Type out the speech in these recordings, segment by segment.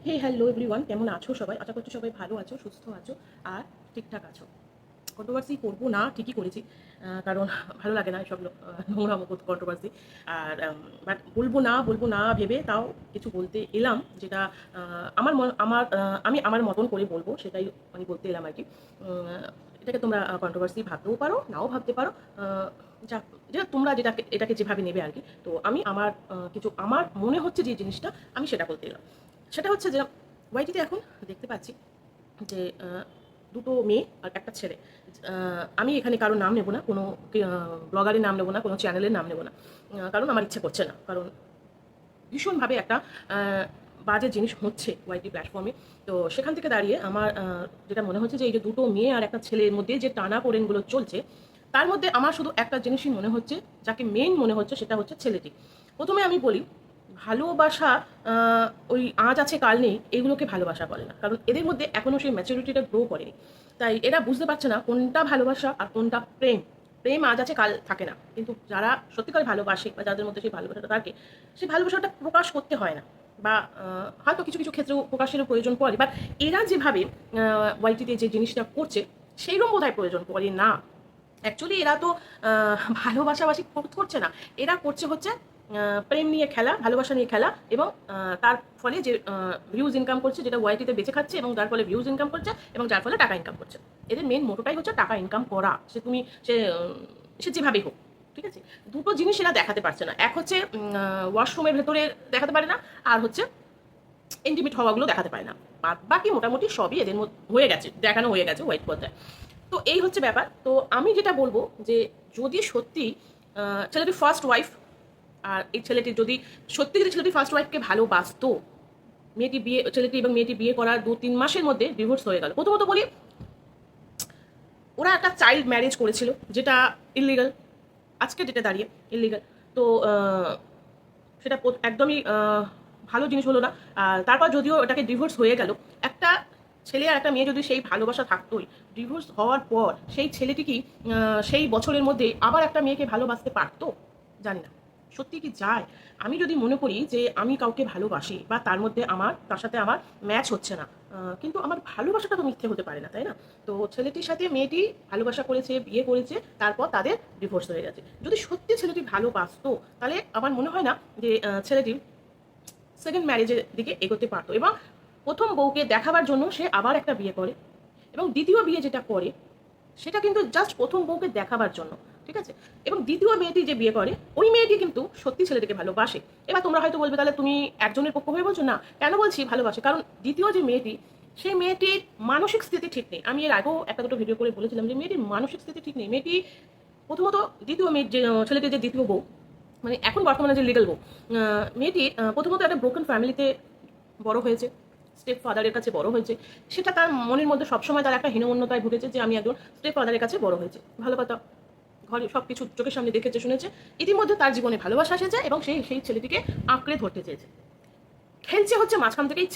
হে hello everyone, কেমন আছো সবাই? আশা করছি সবাই ভালো আছো, সুস্থ আছো আর ঠিকঠাক আছো। কন্ট্রোভার্সি করবো না, ঠিকই করেছি, কারণ ভালো লাগে না এসব নোংরা কন্ট্রোভার্সি। আর বাট বলবো না ভেবে তাও কিছু বলতে এলাম, যেটা আমি আমার মতন করে বলবো, সেটাই আমি বলতে এলাম আর কি। এটাকে তোমরা কন্ট্রোভার্সি ভাবতেও পারো, নাও ভাবতে পারো, যা যেটা তোমরা এটাকে যেভাবে নেবে আর কি। তো আমি আমার কিছু আমার মনে হচ্ছে যে জিনিসটা, আমি সেটা বলতে এলাম। সেটা হচ্ছে যে ওয়াইটিতে এখন দেখতে পাচ্ছি যে দুটো মেয়ে আর একটা ছেলে। আমি এখানে কারোর নাম নেব না, কোনো ব্লগারের নাম নেব না, কোনো চ্যানেলের নাম নেব না, কারণ আমার ইচ্ছে করছে না। কারণ ভীষণভাবে একটা বাজে জিনিস হচ্ছে ওয়াইটি প্ল্যাটফর্মে। তো সেখান থেকে দাঁড়িয়ে আমার যেটা মনে হচ্ছে যে এই যে দুটো মেয়ে আর একটা ছেলের মধ্যে যে টানাপোড়েনগুলো চলছে, তার মধ্যে আমার শুধু একটা জিনিসই মনে হচ্ছে, যাকে মেইন মনে হচ্ছে সেটা হচ্ছে ছেলেটি। প্রথমে আমি বলি, ভালোবাসা ওই আজ আছে কাল নেই, এগুলোকে ভালোবাসা বলে না, কারণ এদের মধ্যে এখনও সেই ম্যাচুরিটিটা গ্রো করেনি। তাই এরা বুঝতে পারছে না কোনটা ভালোবাসা আর কোনটা প্রেম। প্রেম আজ আছে কাল থাকে না, কিন্তু যারা সত্যিকার ভালোবাসে বা যাদের মধ্যে সেই ভালোবাসাটা থাকে, সেই ভালোবাসাটা প্রকাশ করতে হয় না, বা হয়তো কিছু কিছু ক্ষেত্রেও প্রকাশেরও প্রয়োজন পড়ে, বাট এরা যেভাবে ওয়াইটিতে যে জিনিসটা করছে সেইরকম বোধহয় প্রয়োজন পড়ে না। অ্যাকচুয়ালি এরা তো ভালোবাসাবাসি করছে না, এরা করছে হচ্ছে প্রেম নিয়ে খেলা, ভালোবাসা নিয়ে খেলা, এবং তার ফলে যে ভিউজ ইনকাম করছে, যেটা ওয়াইটিতে বেঁচে খাচ্ছে, এবং যার ফলে ভিউজ ইনকাম করছে এবং যার ফলে টাকা ইনকাম করছে। এদের মেন মোটোটাই হচ্ছে টাকা ইনকাম করা, সে যেভাবেই হোক, ঠিক আছে। দুটো জিনিস এরা দেখাতে পারছে না, এক হচ্ছে ওয়াশরুমের ভেতরে দেখাতে পারে না, আর হচ্ছে ইন্টিমেট হওয়াগুলো দেখাতে পারে না। বাকি মোটামুটি সবই এদের মধ্যে হয়ে গেছে, দেখানো হয়ে গেছে ওয়াইট পর্দায়। তো এই হচ্ছে ব্যাপার। তো আমি যেটা বলবো যে যদি সত্যি ছেলেটি ফার্স্ট ওয়াইফ, আর এই ছেলেটি যদি ছেলেটি ফার্স্ট ওয়াইফকে ভালোবাসতো, ছেলেটি এবং মেয়েটি বিয়ে করার 2-3 মাসের মধ্যে ডিভোর্স হয়ে গেল। প্রথমত বলি, ওরা একটা চাইল্ড ম্যারেজ করেছিল, যেটা ইললিগাল, আজকে যেটা দাঁড়িয়ে ইললিগাল। তো সেটা একদমই ভালো জিনিস হলো না। আর তারপর যদিও ওটাকে ডিভোর্স হয়ে গেল, একটা ছেলে আর একটা মেয়ে যদি সেই ভালোবাসা থাকতোই, ডিভোর্স হওয়ার পর সেই ছেলেটি কি সেই বছরের মধ্যে আবার একটা মেয়েকে ভালোবাসতে পারতো? জানি না, সত্যি কি যায়? আমি যদি মনে করি যে আমি কাউকে ভালোবাসি, বা তার সাথে আমার ম্যাচ হচ্ছে না, কিন্তু আমার ভালোবাসাটা তো মিথ্যে হতে পারে না, তাই না? তো ছেলেটির সাথে মেয়েটি ভালোবাসা করেছে, বিয়ে করেছে, তারপর তাদের ডিভোর্স হয়ে গেছে। যদি সত্যি ছেলেটি ভালোবাসতো, তাহলে আমার মনে হয় না যে ছেলেটি সেকেন্ড ম্যারেজের দিকে এগোতে পারতো, এবং প্রথম বউকে দেখাবার জন্য সে আবার একটা বিয়ে করে, এবং দ্বিতীয় বিয়ে যেটা করে সেটা কিন্তু জাস্ট প্রথম বউকে দেখাবার জন্য, ঠিক আছে। এবং দ্বিতীয় মেয়েটি যে বিয়ে করে, ওই মেয়েটি কিন্তু সত্যি ছেলেটিকে ভালোবাসে। এবার তোমরা হয়তো বলবে, তাহলে তুমি একজনের পক্ষ হয়ে বলছো না। কেন বলছি ভালোবাসে? কারণ দ্বিতীয় যে মেয়েটি, সেই মেয়েটির মানসিক স্থিতি ঠিক নেই। আমি এর আগেও একটা দুটো ভিডিও করে বলেছিলাম যে মেয়েটির মানসিক স্থিতি ঠিক নেই। মেয়েটি প্রথমত, দ্বিতীয় মেয়ের যে ছেলেটির যে দ্বিতীয় বউ, মানে এখন বর্তমানে যে লিগাল বউ, মেয়েটি প্রথমত একটা ব্রোকেন ফ্যামিলিতে বড় হয়েছে, স্টেপ ফাদারের কাছে বড় হয়েছে। সেটা তার মনের মধ্যে সবসময় তার একটা হীনমন্যতায় ভুগেছে যে আমি একজন স্টেপ ফাদারের কাছে বড় হয়েছে। ভালো কথা, ঘরে সব কিছু চোখের সামনে দেখেছে, শুনেছে। ইতিমধ্যে তার জীবনে ভালোবাসা এসেছে, এবং সেই ছেলেটিকে আঁকড়ে ধরতে চেয়েছে। খেলছে হচ্ছে মাঝখান থেকেই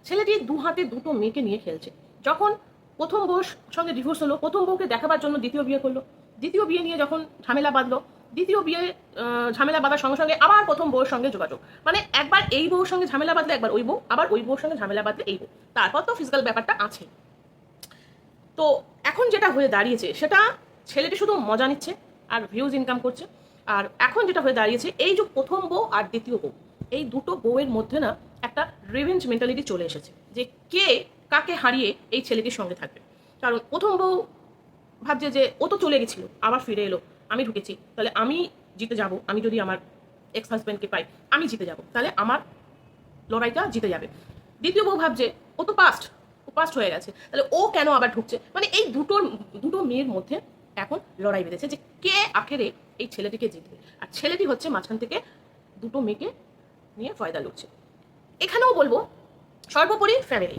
ছেলেটি দু হাতে দুটো মেয়েকে নিয়ে খেলছে। যখন প্রথম বউর সঙ্গে ডিভোর্স হলো, প্রথম বউকে দেখাবার জন্য দ্বিতীয় বিয়ে করলো, দ্বিতীয় বিয়ে নিয়ে যখন ঝামেলা বাঁধলো, দ্বিতীয় বিয়ে ঝামেলা বাঁধার সঙ্গে সঙ্গে আবার প্রথম বউর সঙ্গে যোগাযোগ। মানে একবার এই বউর সঙ্গে ঝামেলা বাঁধলে একবার ওই বউ, আবার ওই বউর সঙ্গে ঝামেলা বাঁধলে এই বউ, তারপর তো ফিজিক্যাল ব্যাপারটা আছে। তো এখন যেটা হয়ে দাঁড়িয়েছে, সেটা ছেলেটি শুধু মজা নিচ্ছে আর ভিউজ ইনকাম করছে। আর এখন যেটা হয়ে দাঁড়িয়েছে, এই যে প্রথম বউ আর দ্বিতীয় বউ, এই দুটো বউয়ের মধ্যে না একটা রিভেঞ্জ মেন্টালিটি চলে এসেছে, যে কে কাকে হারিয়ে এই ছেলেটির সঙ্গে থাকবে। কারণ প্রথম বউ ভাবছে যে ও তো চলে গেছিল, আবার ফিরে এলো, আমি ঢুকেছি, তাহলে আমি জিতে যাব। আমি যদি আমার এক্স হাজব্যান্ডকে পাই, আমি জিতে যাব, তাহলে আমার লড়াইটা জিতে যাবে। দ্বিতীয় বউ ভাবছে ও পাস্ট হয়ে গেছে, তাহলে ও কেন আবার ঢুকছে। মানে এই দুটো মেয়ের মধ্যে এখন লড়াই বেঁধেছে যে কে আখেরে এই ছেলেটিকে জিতবে। আর ছেলেটি হচ্ছে মাঝখান থেকে দুটো মেয়েকে নিয়ে ফয়দা লুটছে। এখানেও বলবো, সর্বোপরি ফ্যামিলি।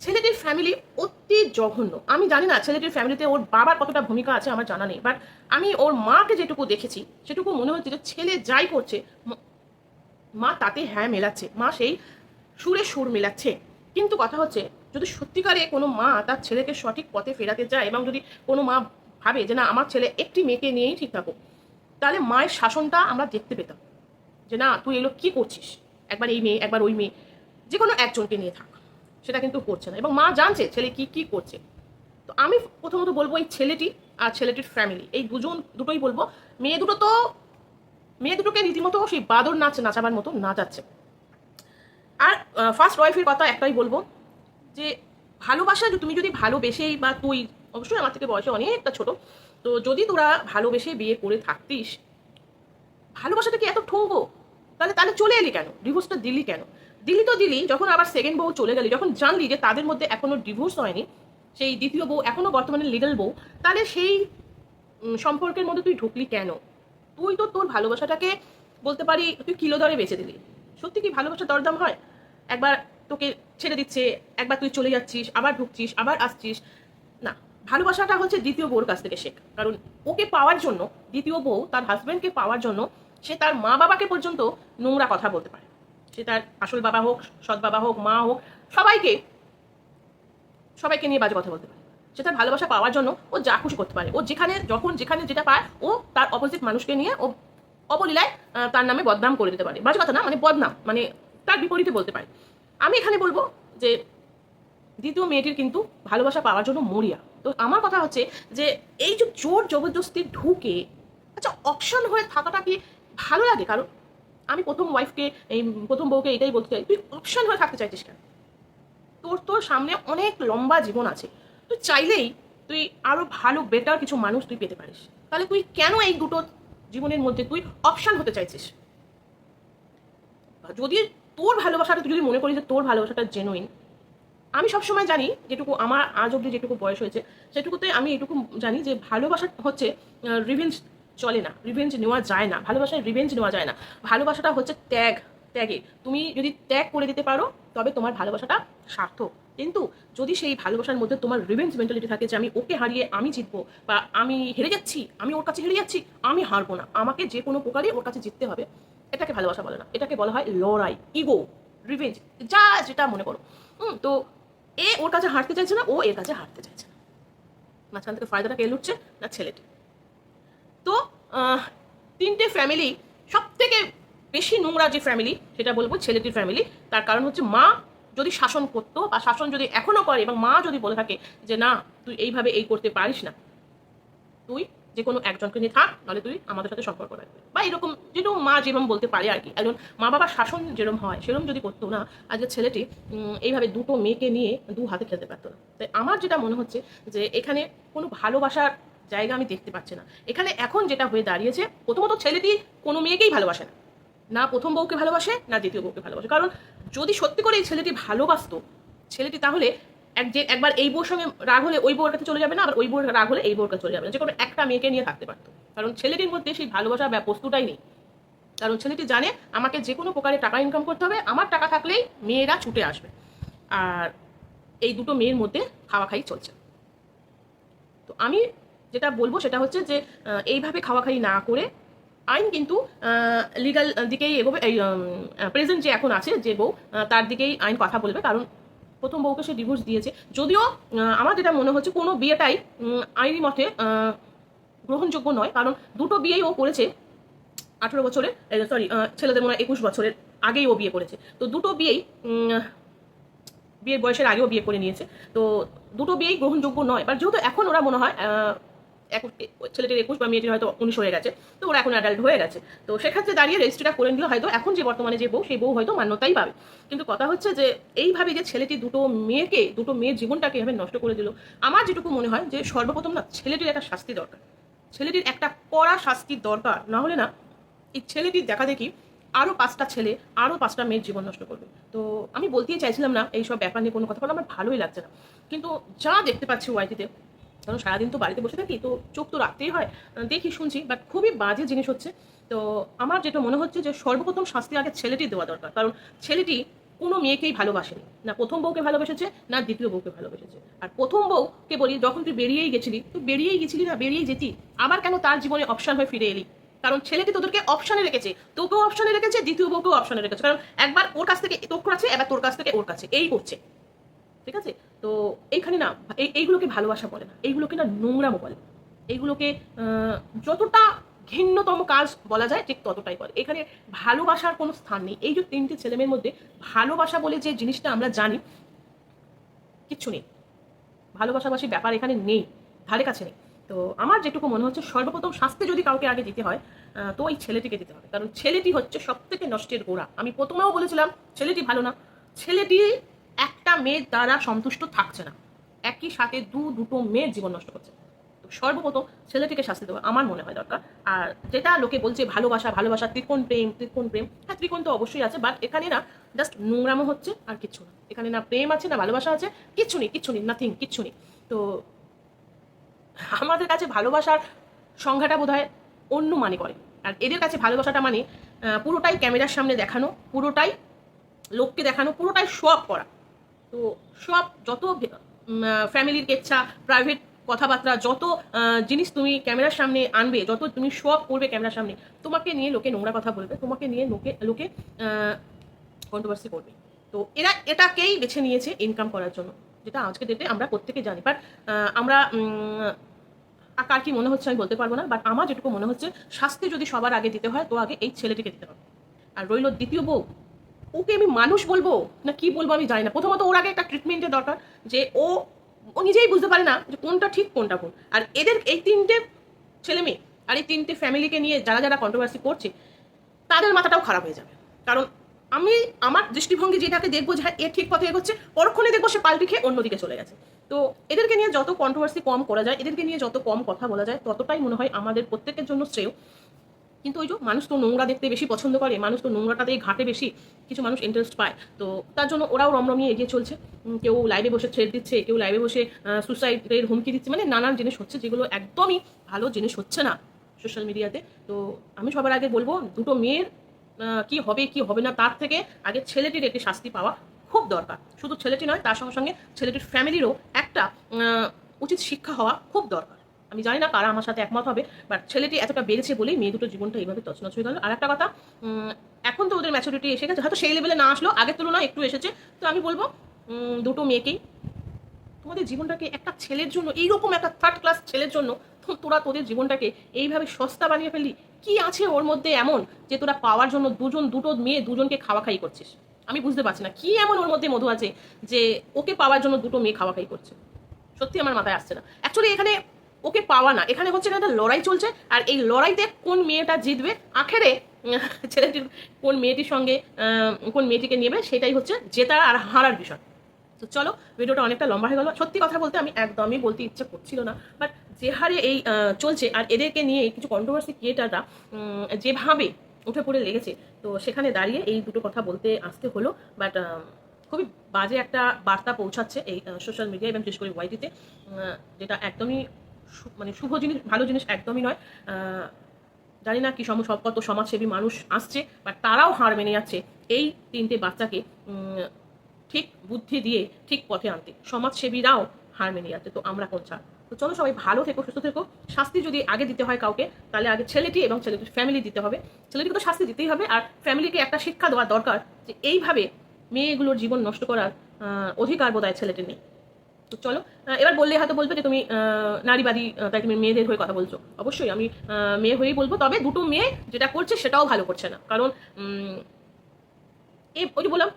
ছেলেটির ফ্যামিলি অতি জঘন্য। আমি জানি না ছেলেটির ফ্যামিলিতে ওর বাবার কতটা ভূমিকা আছে, আমার জানা নেই, বাট আমি ওর মাকে যেটুকু দেখেছি, সেটুকু মনে হচ্ছে যে ছেলে যাই করছে মা তাতে হ্যাঁ মেলাচ্ছে, মা সেই সুরে সুর মেলাচ্ছে। কিন্তু কথা হচ্ছে, যদি সত্যিকারে কোনো মা তার ছেলেকে সঠিক পথে ফেরাতে চায়, এবং যদি কোনো মা ভাবে যে না আমার ছেলে একটি মেয়েকে নিয়েই ঠিক থাকো, তাহলে মায়ের শাসনটা আমরা দেখতে পেতাম, যে না তুই এগুলো কী করছিস, একবার এই মেয়ে একবার ওই মেয়ে। যে কোনো একজনকে নিয়ে থাক, সেটা কিন্তু করছে না, এবং মা জানছে ছেলে কি কি করছে। তো আমি প্রথমত বলবো এই ছেলেটি আর ছেলেটির ফ্যামিলি, এই দুটোই বলবো। মেয়ে দুটোকে রীতিমতো সেই বাদর নাচ নাচাবার মতো নাচাচ্ছে। আর ফার্স্ট ওয়াইফের কথা একটাই বলবো, যে ভালোবাসা তুমি যদি ভালোবেসেই, বা তুই অবশ্যই আমার থেকে বয়সে অনেকটা ছোট, তো যদি তোরা ভালোবেসে বিয়ে করে থাকতিস, ভালোবাসাটা কি এত ঠুঙ্গো? তাহলে তাহলে চলে এলি কেন? ডিভোর্সটা দিলি কেন? দিলি যখন আবার সেকেন্ড বউ চলে গেলি, যখন জানলি যে তাদের মধ্যে এখনো ডিভোর্স হয়নি, সেই দ্বিতীয় বউ এখনো বর্তমানে লিগাল বউ, তাহলে সেই সম্পর্কের মধ্যে তুই ঢুকলি কেন? তুই তো তোর ভালোবাসাটাকে বলতে পারি তুই কিলো দরে বেঁচে দিলি। সত্যি কি ভালোবাসার দরদাম হয়? একবার তোকে ছেড়ে দিচ্ছে, একবার তুই চলে যাচ্ছিস, আবার ঢুকছিস, আবার আসছিস। না, ভালোবাসাটা হচ্ছে দ্বিতীয় বউর কাছ থেকে শেখ। কারণ ওকে পাওয়ার জন্য, দ্বিতীয় বউ তার হাজব্যান্ডকে পাওয়ার জন্য সে তার মা বাবাকে পর্যন্ত নোংরা কথা বলতে পারে। সে তার আসল বাবা হোক, সৎ বাবা হোক, মা হোক, সবাইকে নিয়ে বাজে কথা বলতে পারে। সে তার ভালোবাসা পাওয়ার জন্য ও যা খুশি করতে পারে। ও যেখানে যেটা পায়, ও তার অপোজিট মানুষকে নিয়ে ও অবলীলায় তার নামে বদনাম করে দিতে পারে। বাজে কথা না, মানে বদনাম, মানে তার বিপরীতে বলতে পারে। আমি এখানে বলবো যে দ্বিতীয় মেয়েটির কিন্তু ভালোবাসা পাওয়ার জন্য মরিয়া। তো আমার কথা হচ্ছে যে এই যে জোর জবরদস্তি ঢুকে, আচ্ছা অপশন হয়ে থাকাটা কি ভালো লাগে? কারণ আমি প্রথম বউকে এটাই বলতে চাই, তুই অপশন হয়ে থাকতে চাইছিস কেন? তোর সামনে অনেক লম্বা জীবন আছে, তুই চাইলেই তুই আরো ভালো বেটার কিছু মানুষ তুই পেতে পারিস। তাহলে তুই কেন এই দুটো জীবনের মধ্যে তুই অপশন হতে চাইছিস? যদি তোর ভালোবাসাটা, তুই যদি মনে করিস যে তোর ভালোবাসাটা জেনুইন, আমি সবসময় জানি, যেটুকু আমার আজ অব্দি যেটুকু বয়স হয়েছে সেটুকুতে আমি এটুকু জানি যে ভালোবাসা হচ্ছে রিভেঞ্জ চলে না, রিভেঞ্জ নেওয়া যায় না, ভালোবাসায় রিভেঞ্জ নেওয়া যায় না। ভালোবাসাটা হচ্ছে ত্যাগে। তুমি যদি ত্যাগ করে দিতে পারো তবে তোমার ভালোবাসাটা সার্থক। কিন্তু যদি সেই ভালোবাসার মধ্যে তোমার রিভেঞ্জ মেন্টালিটি থাকে যে আমি ওকে হারিয়ে আমি জিতবো, বা আমি হেরে যাচ্ছি, আমি ওর কাছে হেরে যাচ্ছি, আমি হারবো না, আমাকে যে কোনো প্রকারে ওর কাছে জিততে হবে, এটাকে ভালোবাসা বলে না, এটাকে বলা হয় লড়াই, ইগো, রিভেঞ্জ, যা যেটা মনে করো। তো এ ওর কাছে হারতে চাইছে না, ও এর কাছে হারতে চাইছে না, মাঝখান থেকে ফায়দাটা কে লুটছে? না ছেলেটি। তো তিনটে ফ্যামিলি, সব থেকে বেশি নোংরা যে ফ্যামিলি সেটা বলবো ছেলেটির ফ্যামিলি। তার কারণ হচ্ছে মা যদি শাসন করতো, বা শাসন যদি এখনো করে, এবং মা যদি বলে থাকে যে না তুই এইভাবে এই করতে পারিস না, তুই যে কোনো একজনকে নিয়ে থাক, নাহলে তুই আমাদের সাথে সম্পর্ক রাখবি, বা এরকম যেরকম মা যেরকম বলতে পারে আর কি। একজন মা বাবার শাসন যেরকম হয় সেরকম যদি করতো না, আজকে ছেলেটি এইভাবে দুটো মেয়েকে নিয়ে দু হাতে খেলতে পারতো না। তাই আমার যেটা মনে হচ্ছে যে এখানে কোনো ভালোবাসার জায়গা আমি দেখতে পাচ্ছি না। এখানে এখন যেটা হয়ে দাঁড়িয়েছে, প্রথমত ছেলেটি কোনো মেয়েকেই ভালোবাসে না, না প্রথম বউকে ভালোবাসে, না দ্বিতীয় বউকে ভালোবাসে। কারণ যদি সত্যি করে এই ছেলেটি ভালোবাসতো, ছেলেটি তাহলে একবার এই বউর সঙ্গে রাগ হলে ওই বউর কাছে চলে যাবে না, আবার ওই বউর রাগ হলে এই বউর কাছে চলে যাবে না, যে কোনো একটা মেয়েকে নিয়ে থাকতে পারতো। কারণ ছেলেটির মধ্যে সেই ভালোবাসা বস্তুটাই নেই। কারণ ছেলেটি জানে আমাকে যে কোনো প্রকারে টাকা ইনকাম করতে হবে, আমার টাকা থাকলেই মেয়েরা ছুটে আসবে। আর এই দুটো মেয়ের মধ্যে খাওয়া খাই চলছে। তো আমি যেটা বলবো সেটা হচ্ছে যে এইভাবে খাওয়া খাই না করে আইন কিন্তু লিগাল দিকেই এগোবে। এই প্রেজেন্ট যে এখন আছে যে বউ, তার দিকেই আইন কথা বলবে। কারণ প্রথম বউকে সে ডিভোর্স দিয়েছে, যদিও আমার যেটা মনে হচ্ছে কোনো বিয়েটাই আইনি মতে গ্রহণযোগ্য নয়। কারণ দুটো বিয়েই ও করেছে 18 বছরের, ছেলেদের মনে হয় 21 বছরের আগেই ও বিয়ে করেছে। তো দুটো বিয়ের বয়সের আগেও বিয়ে করে নিয়েছে। তো দুটো বিয়েই গ্রহণযোগ্য নয়। এবার যেহেতু এখন ওরা মনে হয় ছেলেটির 21 বা মেয়েটির হয়তো 19 হয়ে গেছে, তো ওরা এখন অ্যাডাল্ট হয়ে গেছে, তো সেক্ষেত্রে দাঁড়িয়ে রেজিস্ট্রিটা করে নিলে হয়তো এখন যে বর্তমানে যে বউ, সেই বউ হয়তো মান্যতাই পাবে। কিন্তু কথা হচ্ছে যে এইভাবে যে ছেলেটি দুটো মেয়ের জীবনটাকে এভাবে নষ্ট করে দিল, আমার যেটুকু মনে হয় যে সর্বপ্রথম না ছেলেটির একটা শাস্তি দরকার, ছেলেটির একটা কড়া শাস্তির দরকার। না হলে না এই ছেলেটির দেখা দেখি আরও 5টা ছেলে, আরও 5টা মেয়ের জীবন নষ্ট করবে। তো আমি বলতেই চাইছিলাম না এইসব ব্যাপার নিয়ে কোনো কথা, কারণ আমার ভালোই লাগছে না। কিন্তু যা দেখতে পাচ্ছি ওয়াইটিতে, কারণ সারাদিন তো বাড়িতে বসে থাকি, তো চোখ তো রাখতেই হয়, দেখি শুনছি, বাট খুবই বাজে জিনিস হচ্ছে। তো আমার যেটা মনে হচ্ছে যে সর্বপ্রথম শাস্তি আগে ছেলেটির দেওয়া দরকার। কারণ ছেলেটি কোনো মেয়েকেই ভালোবাসেনি, না প্রথম বউকে ভালোবেসেছে, না দ্বিতীয় বউকে ভালোবেসেছে। আর প্রথম বউকে বলি, যখন তুই বেরিয়েই গেছিলি না, বেরিয়েই যেতি, আবার কেন তার জীবনে অপশন হয়ে ফিরে এলি? কারণ ছেলেটি তোদেরকে অপশনে রেখেছে, তোকেও অপশনে রেখেছে, দ্বিতীয় বউকেও অপশনে রেখেছে। কারণ একবার ওর কাছ থেকে তোর কাছে, এবার তোর কাছ থেকে ওর কাছে, এই করছে। ঠিক আছে? তো এইখানে না এইগুলোকে ভালোবাসা বলে না, এইগুলোকে না নোংরামো বলে। এইগুলোকে যতটা ঘৃণ্যতম কাজ বলা যায় ঠিক ততটাই করে। এখানে ভালোবাসার কোনো স্থান নেই। এই যে 3টে ছেলেমেয়ের মধ্যে ভালোবাসা বলে যে জিনিসটা আমরা জানি, কিচ্ছু নেই। ভালোবাসাবাসি ব্যাপার এখানে নেই, ধারে কাছে নেই। তো আমার যেটুকু মনে হচ্ছে সর্বপ্রথম শাস্তি যদি কাউকে আগে দিতে হয় তো ওই ছেলেটিকে দিতে হবে, কারণ ছেলেটি হচ্ছে সব থেকে নষ্টের গোড়া। আমি প্রথমেও বলেছিলাম ছেলেটি ভালো না, ছেলেটি একটা মেয়ের দ্বারা সন্তুষ্ট থাকছে না, একই সাথে দুটো মেয়ের জীবন নষ্ট করছে। তো সর্বপ্রথম ছেলেটিকে শাস্তি দেওয়া আমার মনে হয় দরকার। আর যেটা লোকে বলছে ভালোবাসা ভালোবাসা ত্রিকোণ প্রেম, হ্যাঁ ত্রিকোণ তো অবশ্যই আছে, বাট এখানে না জাস্ট নোংরামো হচ্ছে আর কিচ্ছু না। এখানে না প্রেম আছে না ভালোবাসা আছে, কিচ্ছু নেই, নাথিং, কিচ্ছু নেই। তো আমাদের কাছে ভালোবাসার সংজ্ঞাটা বোধহয় অন্য মানে করে, আর এদের কাছে ভালোবাসাটা মানে পুরোটাই ক্যামেরার সামনে দেখানো, পুরোটাই লোককে দেখানো, পুরোটাই শো অফ করা। তো সব যত ফ্যামিলির কেচ্ছা, প্রাইভেট কথাবার্তা, যত জিনিস তুমি ক্যামেরার সামনে আনবে, যত তুমি শো অফ করবে ক্যামেরার সামনে, তোমাকে নিয়ে লোকে নোংরা কথা বলবে, তোমাকে নিয়ে লোকে কন্ট্রোভার্সি করবে। তো এরা এটাকেই বেছে নিয়েছে ইনকাম করার জন্য, যেটা আজকে ডেটে আমরা প্রত্যেকে জানি। বাট আমরা কার কি মনে হচ্ছে আমি বলতে পারবো না, বাট আমার যেটুকু মনে হচ্ছে শাস্তি যদি সবার আগে দিতে হয় তো আগে এই ছেলেটিকে দিতে হবে। আর রইল দ্বিতীয় বউ, ওকে আমি মানুষ বলবো না কি বলবো আমি জানি না। প্রথমত ওর আগে একটা ট্রিটমেন্টের দরকার, যে ও নিজেই বুঝতে পারে না যে কোনটা ঠিক কোনটা ভুল। আর এদের এই 3টে ছেলে মেয়ে আর এই 3টে ফ্যামিলিকে নিয়ে যারা কন্ট্রোভার্সি করছে তাদের মাথাটাও খারাপ হয়ে যাবে। কারণ আমি আমার দৃষ্টিভঙ্গি যেটাকে দেখবো যে হ্যাঁ এ ঠিক পথে এগোচ্ছে, পরক্ষণে দেখবো সে পাল্টি খেয়ে অন্যদিকে চলে গেছে। তো এদেরকে নিয়ে যত কন্ট্রোভার্সি কম করা যায়, এদেরকে নিয়ে যত কম কথা বলা যায়, ততটাই মনে হয় আমাদের প্রত্যেকের জন্য শ্রেয়। কিন্তু ওই যে মানুষ তো নোংরা দেখতে বেশি পছন্দ করে, মানুষ তো নোংরাটাতেই ঘাটে বেশি, কিছু মানুষ ইন্টারেস্ট পায়। তো তার জন্য ওরাও রমরমিয়ে এগিয়ে চলছে। কেউ লাইভে বসে থ্রেড দিচ্ছে, কেউ লাইভে বসে সুসাইডের হুমকি দিচ্ছে, মানে নানান জিনিস হচ্ছে যেগুলো একদমই ভালো জিনিস হচ্ছে না সোশ্যাল মিডিয়াতে। তো আমি সবার আগে বলবো দুটো মেয়ের কি হবে কি হবে না তার থেকে আগে ছেলেটির একটি শাস্তি পাওয়া খুব দরকার। শুধু ছেলেটি নয়, তার সঙ্গে সঙ্গে ছেলেটির ফ্যামিলিরও একটা উচিত শিক্ষা হওয়া খুব দরকার। আমি জানি না কারা আমার সাথে একমত হবে, বাট ছেলেটি এতটা বেড়েছে বলেই মেয়ে দুটোর জীবনটা এইভাবে তছনছ হয়ে গেল। আর একটা কথা, এখন তো ওদের ম্যাচুরিটি এসে গেছে, হয়তো সেই লেভেলে না আসলো, আগের তুলনায় একটু এসেছে। তো আমি বলবো দুটো মেয়েকেই, তোমাদের জীবনটাকে একটা ছেলের জন্য, এইরকম একটা থার্ড ক্লাস ছেলের জন্য তোরা তোদের জীবনটাকে এইভাবে সস্তা বানিয়ে ফেললি। কি আছে ওর মধ্যে এমন যে তোরা পাওয়ার জন্য দুটো মেয়ে দুজনকে খাওয়া খাই করছিস? আমি বুঝতে পারছি না কি এমন ওর মধ্যে মধু আছে যে ওকে পাওয়ার জন্য দুটো মেয়ে খাওয়া খাই করছে। সত্যি আমার মাথায় আসছে না। অ্যাকচুয়ালি এখানে ওকে পাওয়া না, এখানে হচ্ছে একটা লড়াই চলছে, আর এই লড়াইতে কোন মেয়েটা জিতবে আখেরে ছেলেটির কোন মেয়েটির সঙ্গে কোন মেয়েটিকে নেবে সেটাই হচ্ছে জেতার আর হারার বিষয়। তো চলো, ভিডিওটা অনেকটা লম্বা হয়ে গেল। সত্যি কথা বলতে আমি একদমই বলতে ইচ্ছে করছিল না, বাট যে হারে এই চলছে আর এদেরকে নিয়ে কিছু কন্ট্রোভার্সি ক্রিয়েটাররা যেভাবে উঠে পড়ে লেগেছে, তো সেখানে দাঁড়িয়ে এই দুটো কথা বলতে আসতে হলো। বাট খুবই বাজে একটা বার্তা পৌঁছাচ্ছে এই সোশ্যাল মিডিয়া এবং বিশেষ করে ওয়াইটিতে, যেটা একদমই মানে শুভ জিনিস, ভালো জিনিস একদমই নয়। জানি না কি কত সমাজসেবী মানুষ আসছে, বাট তারাও হার মেনে যাচ্ছে এই 3টে বাচ্চাকে ঠিক বুদ্ধি দিয়ে ঠিক পথে আনতে। সমাজসেবীরাও হার মেনে যাচ্ছে, তো আমরা কোন ছাড়? তো চলো সবাই ভালো থেকো, সুস্থ থেকো। শাস্তি যদি আগে দিতে হয় কাউকে, তাহলে আগে ছেলেটি এবং ছেলেটির ফ্যামিলি দিতে হবে। ছেলেটিকে তো শাস্তি দিতেই হবে, আর ফ্যামিলিকে একটা শিক্ষা দেওয়া দরকার যে এইভাবে মেয়েগুলোর জীবন নষ্ট করার অধিকার বোধহয় ছেলেটির নেই। তো চলো, এবার বললে হয়তো বলবে যে তুমি নারীবাদী, তাই তুমি মেয়েদের হয়ে কথা বলছো। অবশ্যই আমি মেয়ে হয়েই বলবো, তবে দুটো মেয়ে যেটা করছে সেটাও ভালো করছে না। কারণ ওই যে বললাম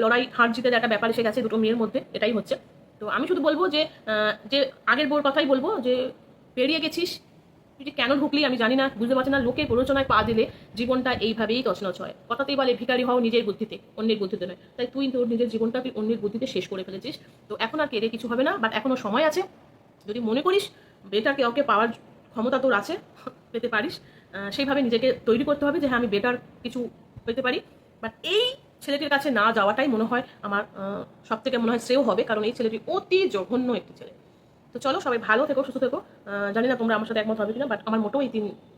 লড়াই হার জিতের একটা ব্যাপার এসে গেছে দুটো মেয়ের মধ্যে, এটাই হচ্ছে। তো আমি শুধু বলবো যে আগের বোর কথাই বলবো যে পেরিয়ে গেছিস, তুই যে কেন ঢুকলি আমি জানি না, বুঝতে পারছি না। লোকের প্ররোচনায় পা দিলে জীবনটা এইভাবেই তছনছ হয়। কথাতেই বলে ভিখারি হও নিজের বুদ্ধিতে, অন্যের বুদ্ধিতে নয়। তাই তুই তোর নিজের জীবনটা তুই অন্যের বুদ্ধিতে শেষ করে ফেলেছিস। তো এখন আর কেড়ে কিছু হবে না, বাট এখনো সময় আছে। যদি মনে করিস বেটার কাউকে পাওয়ার ক্ষমতা তোর আছে, পেতে পারিস, সেইভাবে নিজেকে তৈরি করতে হবে যে হ্যাঁ আমি বেটার কিছু পেতে পারি। বাট এই ছেলেটির কাছে না যাওয়াটাই মনে হয় আমার সব থেকে মনে হয় শ্রেয় হবে, কারণ এই ছেলেটি অতি জঘন্য একটি ছেলে। তো চলো সবাই ভালো থেকো, সুস্থ থেকো। জানি না তোমরা আমার সাথে একমত হবে কিনা, বাট আমার মোটেও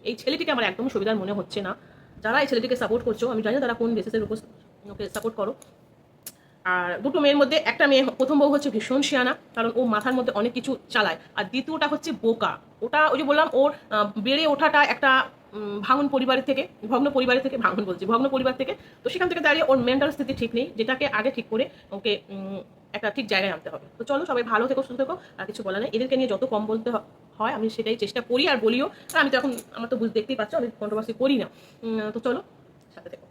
এই ছেলেটিকে আমার একদমই সুবিধার মনে হচ্ছে না। যারা এই ছেলেটিকে সাপোর্ট করছো, আমি জানি না তারা কোন বেসিসের উপর ওকে সাপোর্ট করো। আর দুটো মেয়ের মধ্যে একটা মেয়ে, প্রথম বউ হচ্ছে ভীষণ শিয়ানা, কারণ ও মাথার মধ্যে অনেক কিছু চালায়। আর দ্বিতীয়টা হচ্ছে বোকা। ওটা ওই যে বললাম ওর বেড়ে ওঠাটা একটা ভগ্ন পরিবার থেকে, ভগ্ন পরিবার থেকে। তো সেখান থেকে দাঁড়িয়ে ওর মেন্টাল স্থিতি ঠিক নেই, যেটাকে আগে ঠিক করে ওকে একটা ঠিক জায়গায় আনতে হবে। তো চলো সবাই ভালো থেকো, সুস্থ থেকো, আর কিছু বলা নেই। এদেরকে নিয়ে যত কম বলতে হয় আমি সেটাই চেষ্টা করি আর বলিও। আর আমি তো এখন আমার তো দেখতেই পাচ্ছ আমি কন্ট্রোভার্সি করি না। তো চলো সাথে থেকো।